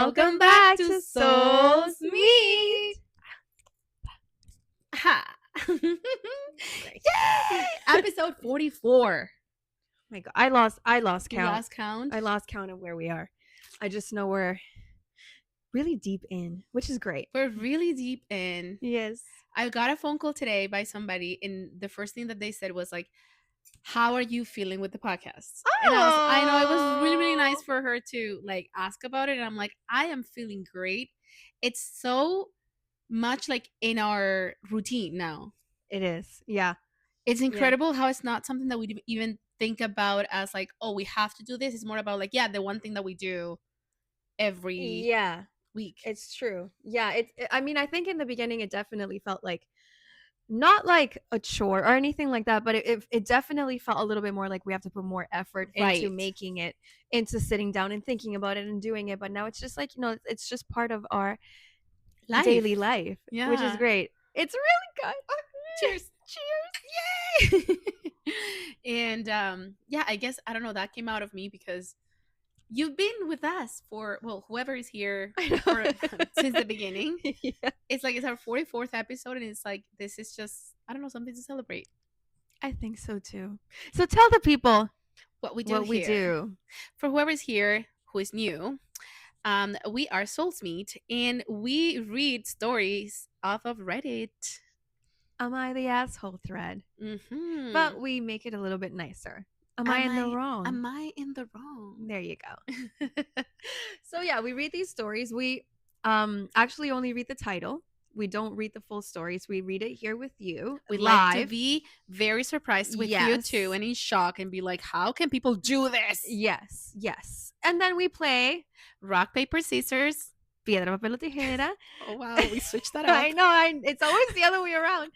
Welcome back to Souls Meet. Ha! Yay! Episode 44. My God, I lost You count. lost count? I lost count of where we are. I just know we're really deep in, which is great. We're really deep in. Yes. I got a phone call today by somebody, and the first thing that they said was like, how are you feeling with the podcast? And I know it was really, really nice for her to like ask about it. And I'm like, I am feeling great. It's so much like in our routine now. It is. Yeah. It's incredible how it's not something that we even think about as like, oh, we have to do this. It's more about like, yeah, the one thing that we do every week. It's true. Yeah. I mean, I think in the beginning it definitely felt like not like a chore or anything like that, but it definitely felt a little bit more like we have to put more effort into making it, into sitting down and thinking about it and doing it. But now it's just like, it's just part of our daily life, which is great. It's really good. Cheers. Cheers. Yay. And yeah, I guess, I don't know, that came out of me because you've been with us for, well, whoever is here since the beginning. Yeah. It's like, it's our 44th episode, and it's like, this is just, I don't know, something to celebrate. I think so too. So tell the people what we do. For whoever's here who is new, we are Souls Meet, and we read stories off of Reddit. Am I the asshole thread? Mm-hmm. But we make it a little bit nicer. Am I in the wrong? Am I in the wrong? There you go. So yeah, we read these stories. We actually only read the title. We don't read the full stories. We read it here with you. We like to be very surprised with you too, and in shock, and be like, how can people do this? Yes. And then we play rock, paper, scissors. Piedra, papel, tijera. Oh wow, we switched that up. I know. It's always the other way around.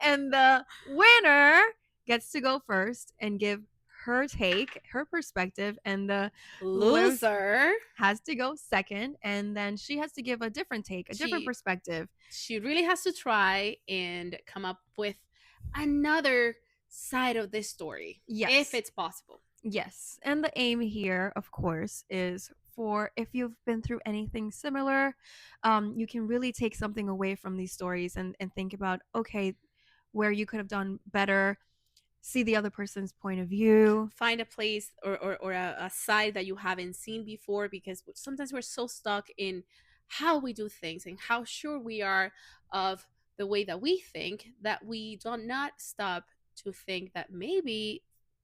And the winner gets to go first and give her take, her perspective, and the loser has to go second, and then she has to give a different take, different perspective. She really has to try and come up with another side of this story, if it's possible. Yes, and the aim here, of course, is for if you've been through anything similar, you can really take something away from these stories and think about, okay, where you could have done better, see the other person's point of view, find a place or a side that you haven't seen before, because sometimes we're so stuck in how we do things and how sure we are of the way that we think that we do not stop to think that maybe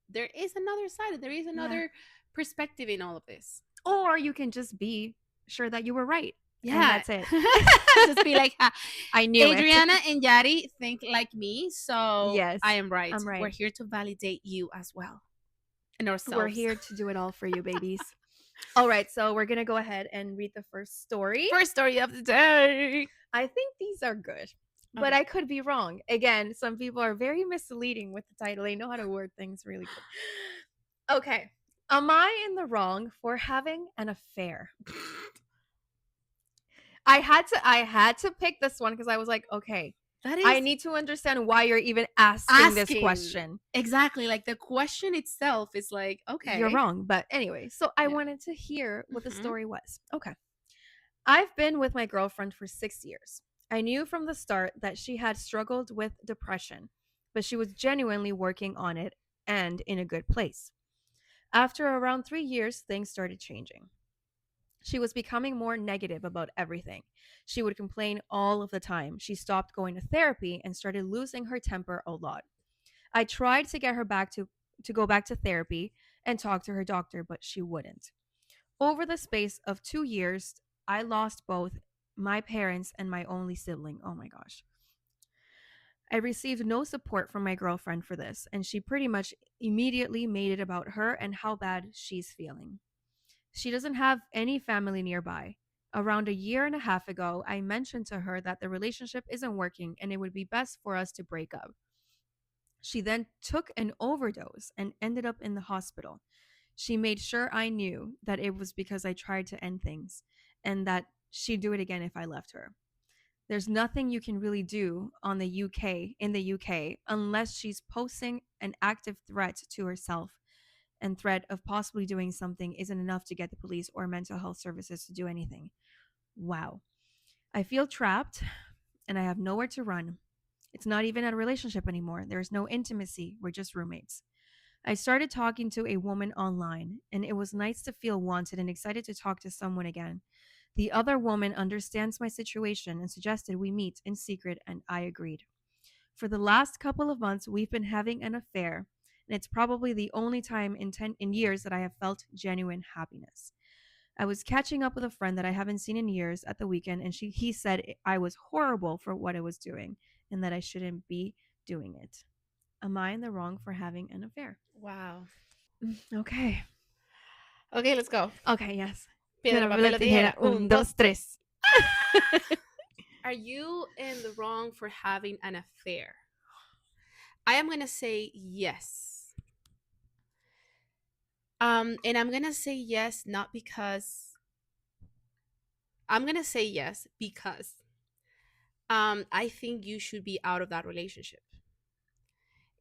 there is another side, there is another perspective in all of this. Or you can just be sure that you were right. Yeah, and that's it. Just be like, I knew Adriana and Yari think like me, so yes, I am right. I'm right. We're here to validate you as well, and ourselves. We're here to do it all for you, babies. All right, so we're gonna go ahead and read the first story. First story of the day. I think these are good, but I could be wrong. Again, some people are very misleading with the title. They know how to word things really good. Okay. Am I in the wrong for having an affair? I had to pick this one because I was like, okay, I need to understand why you're even asking this question. Exactly. Like the question itself is like, okay, you're wrong. But anyway, so I wanted to hear what the story was. Okay. I've been with my girlfriend for 6 years. I knew from the start that she had struggled with depression, but she was genuinely working on it and in a good place. After around 3 years, things started changing. She was becoming more negative about everything. She would complain all of the time. She stopped going to therapy and started losing her temper a lot. I tried to get her back to go back to therapy and talk to her doctor, but she wouldn't. Over the space of 2 years, I lost both my parents and my only sibling. Oh my gosh. I received no support from my girlfriend for this, and she pretty much immediately made it about her and how bad she's feeling. She doesn't have any family nearby. Around a year and a half ago, I mentioned to her that the relationship isn't working and it would be best for us to break up. She then took an overdose and ended up in the hospital. She made sure I knew that it was because I tried to end things and that she'd do it again if I left her. There's nothing you can really do in the UK unless she's posing an active threat to herself and threat of possibly doing something isn't enough to get the police or mental health services to do anything. Wow. I feel trapped and I have nowhere to run. It's not even a relationship anymore. There's no intimacy. We're just roommates. I started talking to a woman online, and it was nice to feel wanted and excited to talk to someone again. The other woman understands my situation and suggested we meet in secret, and I agreed. For the last couple of months, we've been having an affair, and it's probably the only time in years that I have felt genuine happiness. I was catching up with a friend that I haven't seen in years at the weekend, and he said I was horrible for what I was doing and that I shouldn't be doing it. Am I in the wrong for having an affair? Wow. Okay. Okay, let's go. Okay, yes. Piedra, Piedra, papel papel o o tijera. tijera. Un, Un, dos, dos, tres. tres. Are you in the wrong for having an affair? I am gonna say yes. And I'm gonna say yes not because I'm gonna say yes because I think you should be out of that relationship.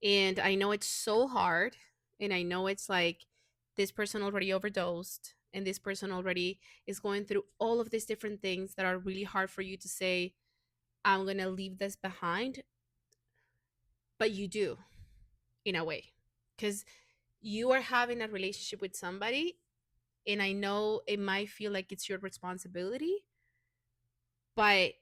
And I know it's so hard, and I know it's like this person already overdosed, and this person already is going through all of these different things that are really hard for you to say, I'm gonna leave this behind, but you do in a way. Because you are having a relationship with somebody, and I know it might feel like it's your responsibility, but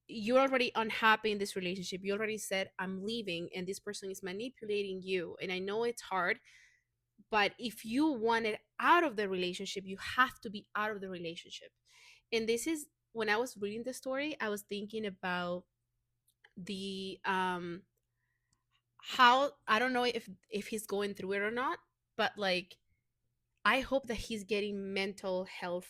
you're already unhappy in this relationship. You already said, I'm leaving, and this person is manipulating you. And I know it's hard, but if you want it out of the relationship, you have to be out of the relationship. And this is when I was reading the story, I was thinking about the how, I don't know if he's going through it or not, but like I hope that he's getting mental health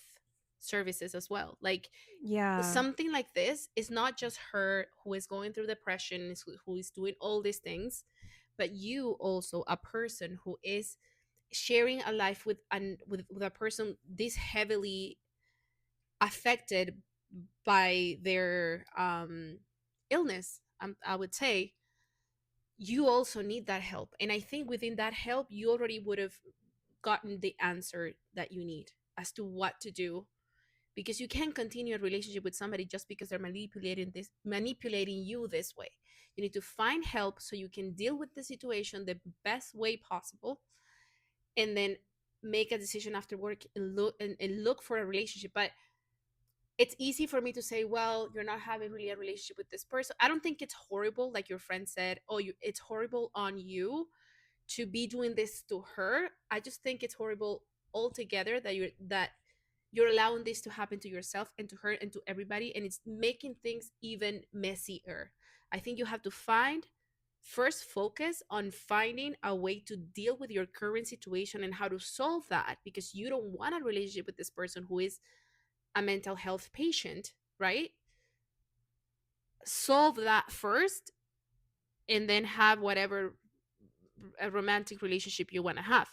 services as well. Like Yeah. something like this is not just her who is going through depression, who is doing all these things, but you also a person who is sharing a life with a person this heavily affected by their illness. I would say you also need that help, and I think within that help you already would have gotten the answer that you need as to what to do, because you can't continue a relationship with somebody just because they're manipulating you this way. You need to find help so you can deal with the situation the best way possible, and then make a decision after work and look for a relationship. But it's easy for me to say, well, you're not having really a relationship with this person. I don't think it's horrible, like your friend said, oh, it's horrible on you to be doing this to her. I just think it's horrible altogether that you're allowing this to happen to yourself and to her and to everybody, and it's making things even messier. I think you have to first focus on finding a way to deal with your current situation and how to solve that, because you don't want a relationship with this person who is a mental health patient, right? Solve that first, and then have whatever a romantic relationship you want to have.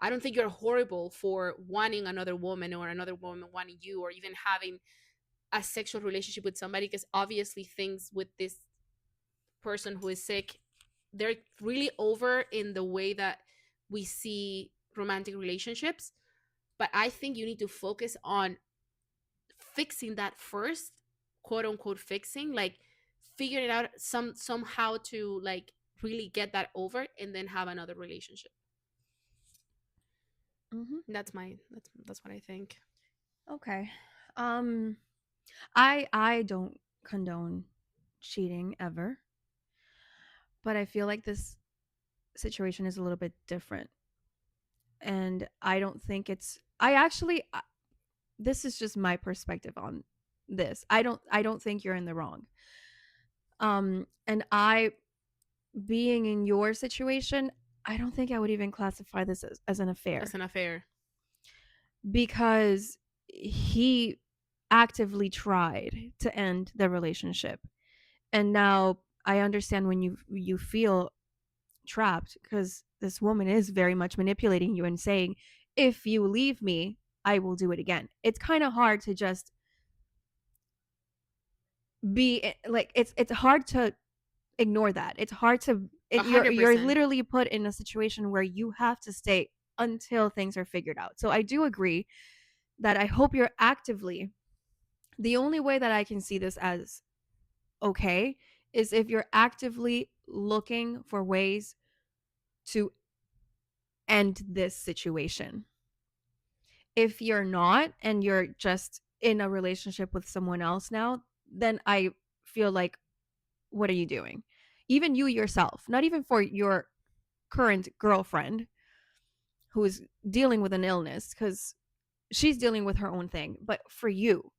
I don't think you're horrible for wanting another woman or another woman wanting you, or even having a sexual relationship with somebody, because obviously things with this person who is sick, they're really over in the way that we see romantic relationships. But I think you need to focus on fixing that first, quote unquote fixing, like figuring it out somehow to like really get that over, and then have another relationship. Hmm. That's what I think. Okay. Um, I don't condone cheating ever, but I feel like this situation is a little bit different, and I don't think it's. I actually, this is just my perspective on this. I don't think you're in the wrong. And I, being in your situation, I don't think I would even classify this as an As affair an affair. because he actively tried to end the relationship. And now I understand when you feel trapped because this woman is very much manipulating you and saying, if you leave me, I will do it again. It's kind of hard to just be like, it's hard to ignore that. It's hard to A you're hundred you're percent. literally put in a situation where you have to stay. until things are figured out. So I do agree that I hope you're actively, the only way that I can see this as okay is if you're actively looking for ways to end this situation. If you're not and you're just in a relationship with someone else now, then I feel like, what are you doing? Even you yourself, not even for your current girlfriend who is dealing with an illness, because she's dealing with her own thing, but for you,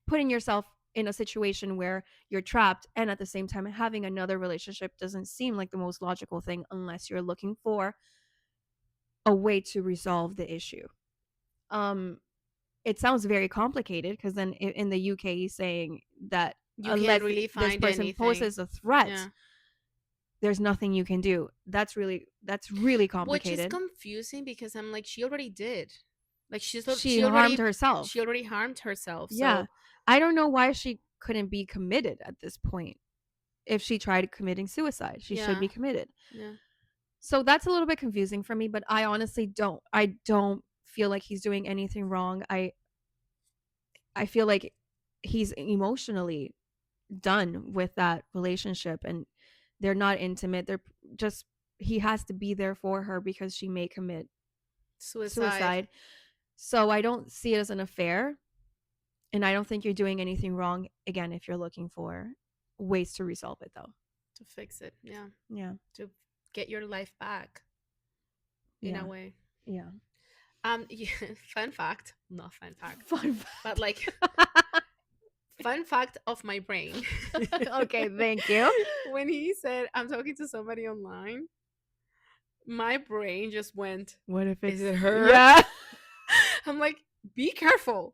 putting yourself in a situation where you're trapped and at the same time having another relationship doesn't seem like the most logical thing unless you're looking for a way to resolve the issue. Um, it sounds very complicated because then in the UK saying that You can't unless really this find person anything. poses a threat, Yeah. there's nothing you can do. That's really Which is complicated. confusing because I'm like, she already did. Like She harmed she herself. already harmed herself. Yeah. So I don't know why she couldn't be committed at this point. If she tried committing suicide, she should yeah. be committed. Yeah. So that's a little bit confusing for me, but I honestly don't feel like he's doing anything wrong. I feel like he's emotionally done with that relationship and they're not intimate. They're just, he has to be there for her because she may commit Suicide. suicide. So I don't see it as an affair. And I don't think you're doing anything wrong, again, if you're looking for ways to resolve it, though. To fix it. Yeah. Yeah. To get your life back in a Yeah. way. Yeah. Yeah, fun fact. Not fun fact. Fun fact. But like fun fact of my brain. Okay, thank you. When he said I'm talking to somebody online, my brain just went, What if it's, is it her? Yeah. I'm like, be careful.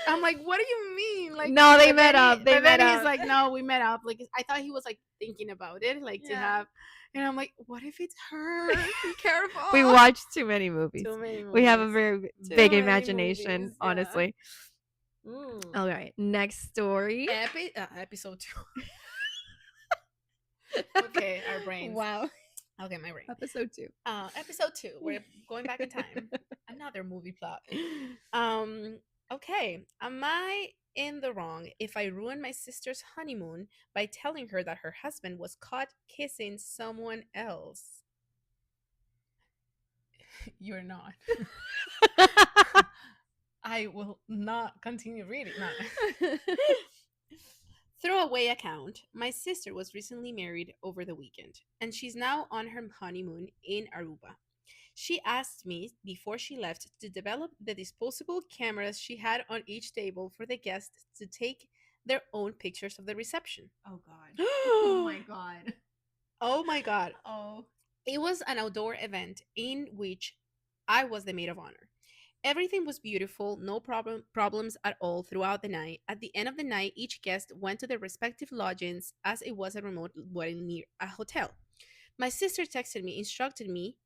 I'm like, what do you mean? Like, No, they but met then up. They but met then he's up. like, no, we met up. Like, I thought he was like thinking about it, like to Yeah. have. And I'm like, what if it's her? Be careful. We watched too many movies. Too many movies. We have a very Too big many imagination, movies, yeah. honestly. Mm. All right, next story. Episode 2. Okay, our brains. Wow. Okay, my brain. Episode 2. Episode 2. We're going back in time. Another movie plot. Okay. Am I in the wrong if I ruin my sister's honeymoon by telling her that her husband was caught kissing someone else? You're not. I will not continue reading. No. Throwaway account. My sister was recently married over the weekend, and she's now on her honeymoon in Aruba. She asked me before she left to develop the disposable cameras she had on each table for the guests to take their own pictures of the reception. Oh, God. Oh, my God. Oh my God. Oh. It was an outdoor event in which I was the maid of honor. Everything was beautiful, no problems at all throughout the night. At the end of the night, each guest went to their respective lodgings as it was a remote wedding near a hotel. My sister texted me, instructed me.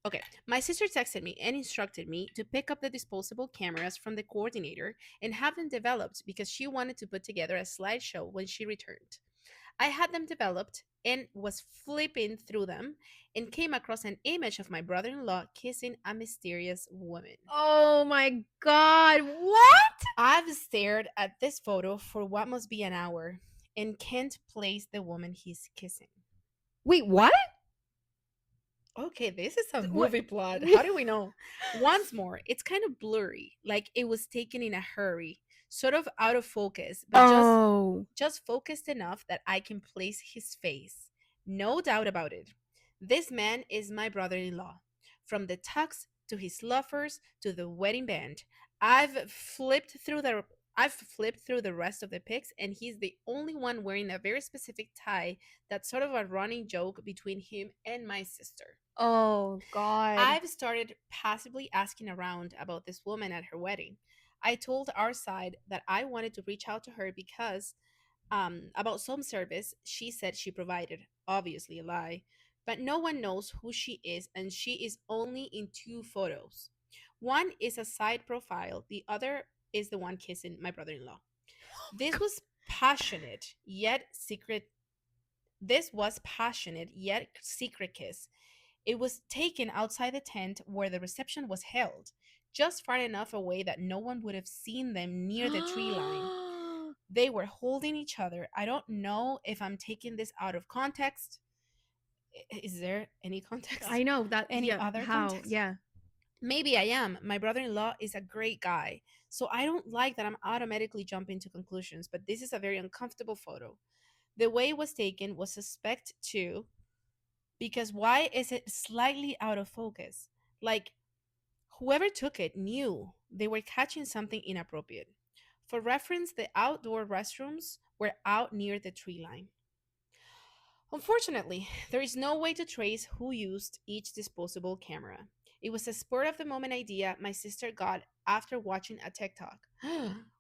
Okay, my sister texted me and instructed me to pick up the disposable cameras from the coordinator and have them developed because she wanted to put together a slideshow when she returned. I had them developed and was flipping through them and came across an image of my brother in law kissing a mysterious woman. Oh, my God. What? I've stared at this photo for what must be an hour and can't place the woman he's kissing. Wait, what? Okay, this is a What- movie plot. How do we know? Once more, it's kind of blurry, like it was taken in a hurry, sort of out of focus, but Oh. just focused enough that I can place his face. No doubt about it. This man is my brother-in-law. From the tux to his loafers to the wedding band. I've flipped through the rest of the pics and he's the only one wearing a very specific tie that's sort of a running joke between him and my sister. Oh, God. I've started passively asking around about this woman at her wedding. I told our side that I wanted to reach out to her because about some service she said she provided. Obviously a lie. But no one knows who she is, and she is only in 2 photos. One is a side profile, the other is the one kissing my brother in law. This was passionate yet secret. This was passionate yet secret kiss. It was taken outside the tent where the reception was held, just far enough away that no one would have seen them near the tree line. They were holding each other. I don't know if I'm taking this out of context. Is there any context? I know that. Any Yeah. other How? context? Yeah. Maybe I am. My brother in law is a great guy. So I don't like that I'm automatically jumping to conclusions, but this is a very uncomfortable photo. The way it was taken was suspect too, because why is it slightly out of focus? Like, whoever took it knew they were catching something inappropriate. For reference, the outdoor restrooms were out near the tree line. Unfortunately, there is no way to trace who used each disposable camera. It was a spur of the moment idea my sister got after watching a TikTok.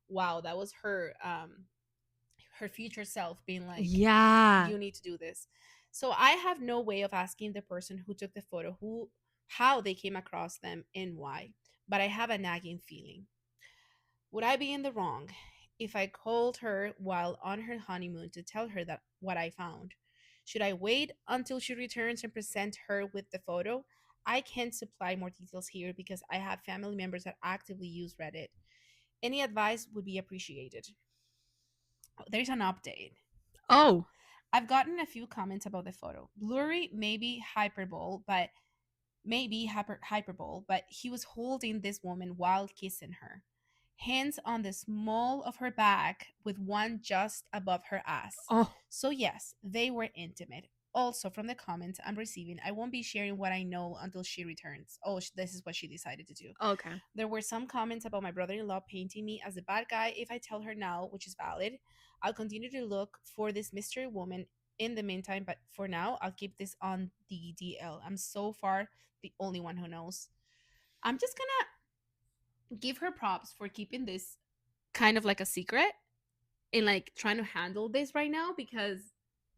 Wow, that was her future self being like, Yeah. you need to do this. So I have no way of asking the person who took the photo who how they came across them and why, but I have a nagging feeling. Would I be in the wrong if I called her while on her honeymoon to tell her that what I found? Should I wait until she returns and present her with the photo? I can't supply more details here because I have family members that actively use Reddit. Any advice would be appreciated. There's an update. Oh. I've gotten a few comments about the photo. Blurry, maybe hyperbole, but he was holding this woman while kissing her. Hands on the small of her back with one just above her ass. Oh. So yes, they were intimate. Also, from the comments I'm receiving, I won't be sharing what I know until she returns. Oh, this is what she decided to do. Okay. There were some comments about my brother in law painting me as a bad guy if I tell her now, which is valid. I'll continue to look for this mystery woman in the meantime, but for now, I'll keep this on the DL. I'm so far the only one who knows. I'm just gonna give her props for keeping this kind of like a secret and like trying to handle this right now because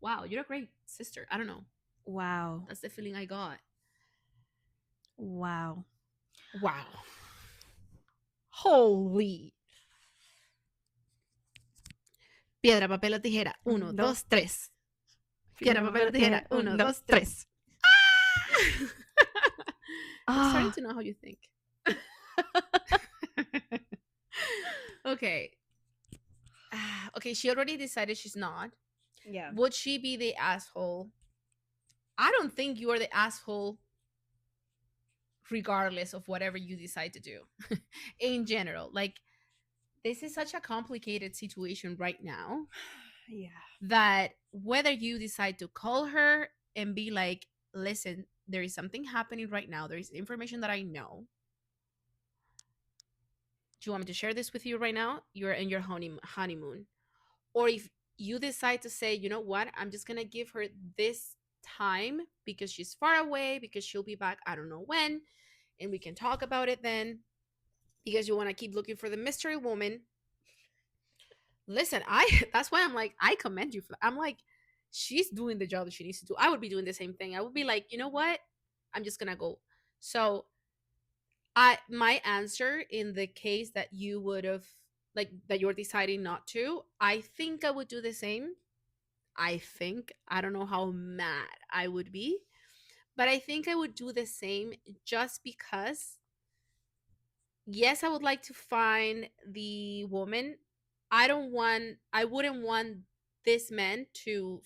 wow, you're a great sister. I don't know. Wow. That's the feeling I got. Wow. Wow. Holy. Piedra, papel o tijera. Uno, dos, tres. Piedra, papel o tijera. Uno, dos, tres. I'm starting to know how you think. Okay. Okay, she already decided she's not. Yeah. Would she be the asshole? I don't think you are the asshole regardless of whatever you decide to do. In general, like this is such a complicated situation right now. Yeah. That whether you decide to call her and be like, listen, there is something happening right now. There is information that I know. Do you want me to share this with you right now? You're in your honeymoon. Or if you decide to say, you know what, I'm just going to give her this time because she's far away, because she'll be back, I don't know when, and we can talk about it then, because you want to keep looking for the mystery woman. Listen, that's why I'm like, I commend you for that. I'm like, she's doing the job that she needs to do. I would be doing the same thing. I would be like, you know what? I'm just gonna go. So my answer in the case that you would have like that you're deciding not to, I think I would do the same. I don't know how mad I would be, but I think I would do the same just because yes, I would like to find the woman. I wouldn't want this man to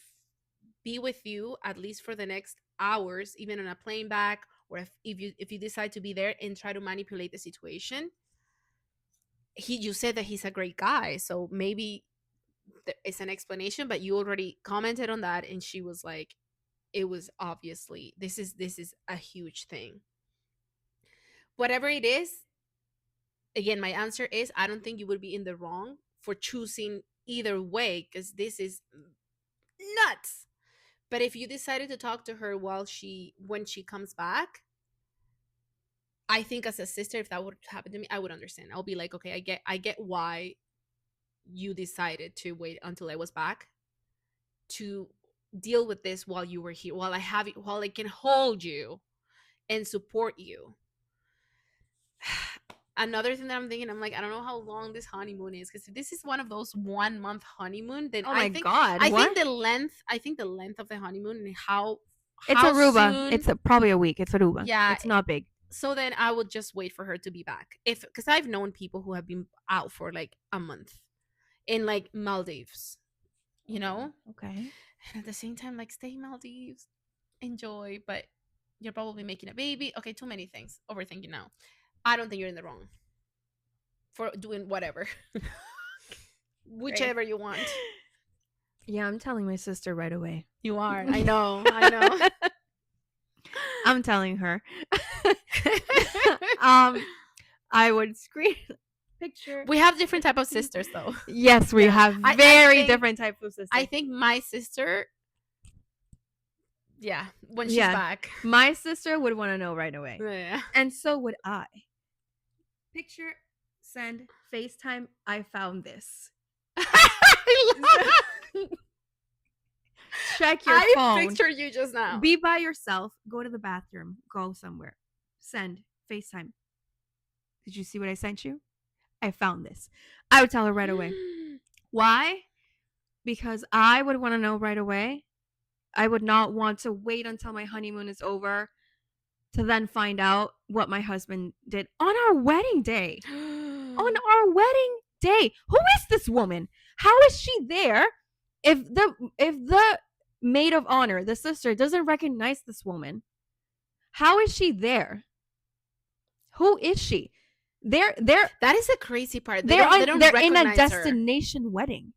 be with you at least for the next hours, even on a plane back, or if you decide to be there and try to manipulate the situation. You said that he's a great guy, so maybe it's an explanation, but you already commented on that and she was like, it was obviously this is a huge thing. Whatever it is, again, my answer is I don't think you would be in the wrong for choosing either way because this is nuts. But if you decided to talk to her when she comes back, I think as a sister, if that would happen to me, I would understand. I'll be like, okay, I get why you decided to wait until I was back to deal with this while you were here, while I can hold you and support you. Another thing that I'm thinking, I'm like, I don't know how long this honeymoon is because if this is one of those 1 month honeymoon, then Oh my God. I think the length of the honeymoon and It's how Aruba. soon. It's probably a week. It's Aruba. Yeah. It's not big. So then I would just wait for her to be back. Because I've known people who have been out for like a month in like Maldives, you know? Okay. And at the same time, like, stay Maldives, enjoy, but you're probably making a baby. Okay, too many things. Overthinking now. I don't think you're in the wrong for doing whatever. Whichever you want. Yeah, I'm telling my sister right away. You are. I know. I know. I'm telling her. I would screen picture. We have different type of sisters, though. Yes, we have very different types of sisters. I think my sister, yeah, when she's back, my sister would want to know right away. Yeah. And so would I. Picture, send, FaceTime. I found this. Check your phone. I pictured you just now. Be by yourself. Go to the bathroom. Go somewhere. Send. FaceTime. Did you see what I sent you? I found this. I would tell her right away. Why? Because I would want to know right away. I would not want to wait until my honeymoon is over to then find out what my husband did on our wedding day. On our wedding day. Who is this woman? How is she there? If the maid of honor, the sister, doesn't recognize this woman, how is she there? Who is she? They're that is a crazy part. They're in a destination wedding.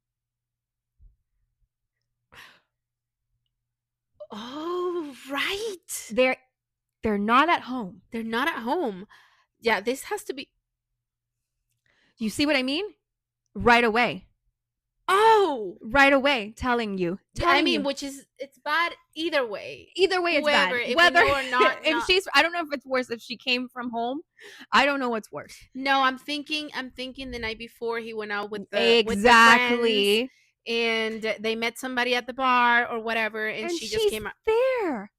Oh, right. They're not at home. They're not at home. Yeah, this has to be. You see what I mean? Right away. Oh, right away, telling you. I mean, which is, it's bad either way. Either way, it's bad. Whether or not, if she's, I don't know if it's worse if she came from home. I don't know what's worse. No, I'm thinking the night before he went out with the exactly, with the friends, and they met somebody at the bar or whatever, and she just came out there.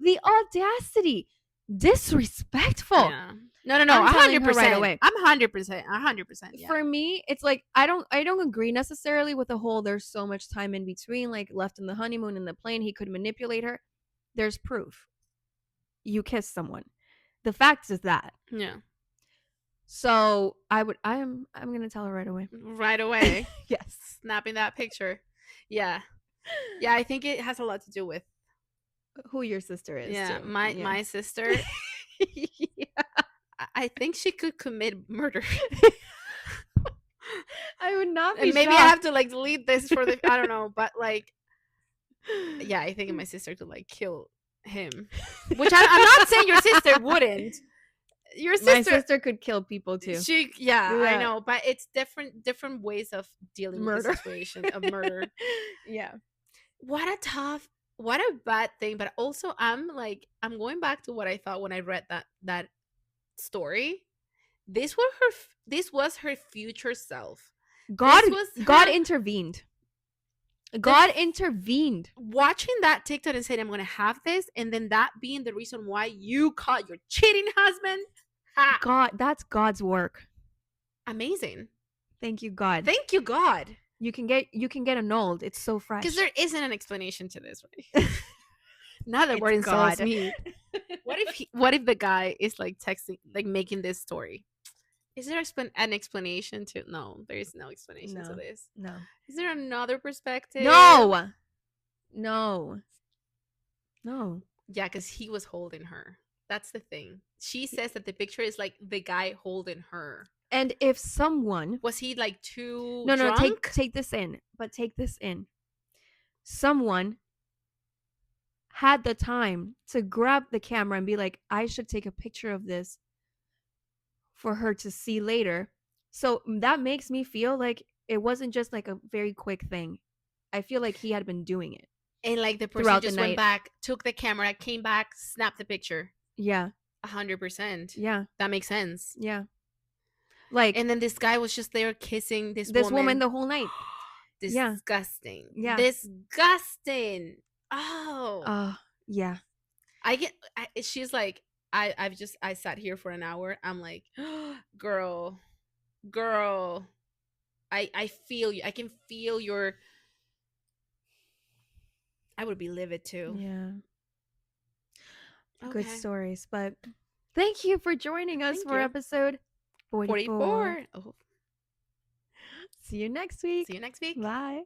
The audacity, disrespectful. Yeah. No, 100% right away. I'm 100%. Yeah. For me, it's like I don't agree necessarily with the whole there's so much time in between, like left in the honeymoon in the plane, he could manipulate her. There's proof. You kissed someone. The fact is that. Yeah. So I'm gonna tell her right away. Right away. Yes. Snapping that picture. Yeah. Yeah, I think it has a lot to do with who your sister is. Yeah, too. My sister. Yeah. I think she could commit murder. I would not be. And maybe shocked. I have to like delete this for the. I don't know, but like, yeah, I think my sister could like kill him. Which I'm not saying your sister wouldn't. Your sister, my sister could kill people too. Yeah, I know, but it's different ways of dealing with the situation of murder. Yeah. What a bad thing. But also, I'm going back to what I thought when I read that story. This was her future self. God intervened. God intervened. Watching that TikTok and saying, I'm going to have this, and then that being the reason why you caught your cheating husband. Ha. God, that's God's work. Amazing. Thank you, God. Thank you, God. You can get annulled. It's so fresh. Because there isn't an explanation to this, right? Now that word insults me. What if the guy is like texting, like making this story? Is there an explanation to? No, there is no explanation to this. No. Is there another perspective? No. Yeah, because he was holding her. That's the thing. She says that the picture is like the guy holding her. And if someone was he like too drunk? Take this in. But take this in. Someone had the time to grab the camera and be like, I should take a picture of this for her to see later. So that makes me feel like it wasn't just like a very quick thing. I feel like he had been doing it. And like the person just went back, took the camera, came back, snapped the picture. Yeah. 100%. Yeah. That makes sense. Yeah. Like, and then this guy was just there kissing this woman the whole night. Disgusting. Yeah. Disgusting. Oh. Yeah. She's like, I sat here for an hour. I'm like, girl. I feel you. I can feel your. I would be livid too. Yeah. Good Okay. stories. But thank you for joining us Thank for you. episode 44. 44. Oh, See you next week. see you next week. Bye.